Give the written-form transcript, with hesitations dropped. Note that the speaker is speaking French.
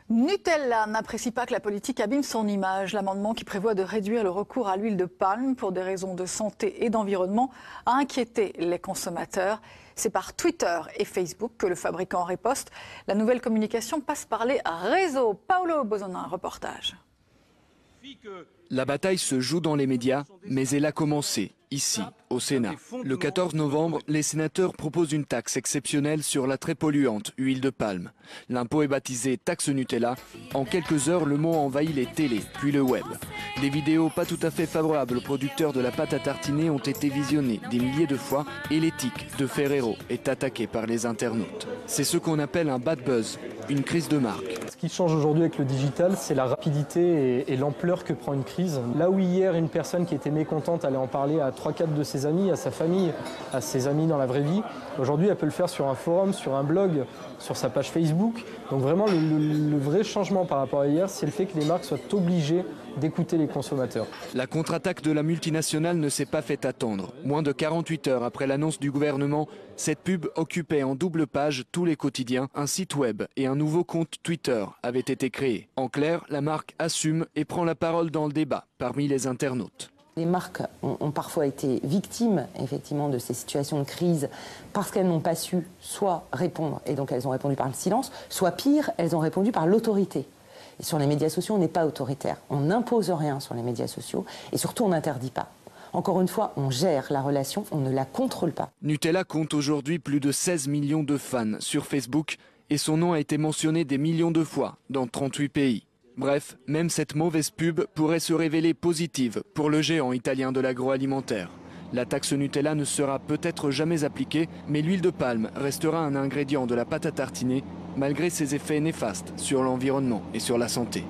Nutella n'apprécie pas que la politique abîme son image. L'amendement qui prévoit de réduire le recours à l'huile de palme pour des raisons de santé et d'environnement a inquiété les consommateurs. C'est par Twitter et Facebook que le fabricant riposte. La nouvelle communication passe par les réseaux. Paolo Bozonin, reportage. La bataille se joue dans les médias, mais elle a commencé ici, au Sénat. Le 14 novembre, les sénateurs proposent une taxe exceptionnelle sur la très polluante huile de palme. L'impôt est baptisé taxe Nutella. En quelques heures, le mot envahit les télés, puis le web. Des vidéos pas tout à fait favorables aux producteurs de la pâte à tartiner ont été visionnées des milliers de fois et l'éthique de Ferrero est attaquée par les internautes. C'est ce qu'on appelle un bad buzz, une crise de marque. Ce qui change aujourd'hui avec le digital, c'est la rapidité et l'ampleur que prend une crise. Là où hier, une personne qui était mécontente allait en parler à 3-4 de ses amis, à sa famille, à ses amis dans la vraie vie, aujourd'hui, elle peut le faire sur un forum, sur un blog, sur sa page Facebook. Donc vraiment, le vrai changement par rapport à hier, c'est le fait que les marques soient obligées d'écouter les consommateurs. La contre-attaque de la multinationale ne s'est pas fait attendre. Moins de 48 heures après l'annonce du gouvernement, cette pub occupait en double page tous les quotidiens. Un site web et un nouveau compte Twitter avaient été créés. En clair, la marque assume et prend la parole dans le débat parmi les internautes. Les marques ont parfois été victimes effectivement de ces situations de crise parce qu'elles n'ont pas su soit répondre, et donc elles ont répondu par le silence, soit pire, elles ont répondu par l'autorité. Et sur les médias sociaux, on n'est pas autoritaire. On n'impose rien sur les médias sociaux et surtout on n'interdit pas. Encore une fois, on gère la relation, on ne la contrôle pas. Nutella compte aujourd'hui plus de 16 millions de fans sur Facebook et son nom a été mentionné des millions de fois dans 38 pays. Bref, même cette mauvaise pub pourrait se révéler positive pour le géant italien de l'agroalimentaire. La taxe Nutella ne sera peut-être jamais appliquée, mais l'huile de palme restera un ingrédient de la pâte à tartiner malgré ses effets néfastes sur l'environnement et sur la santé.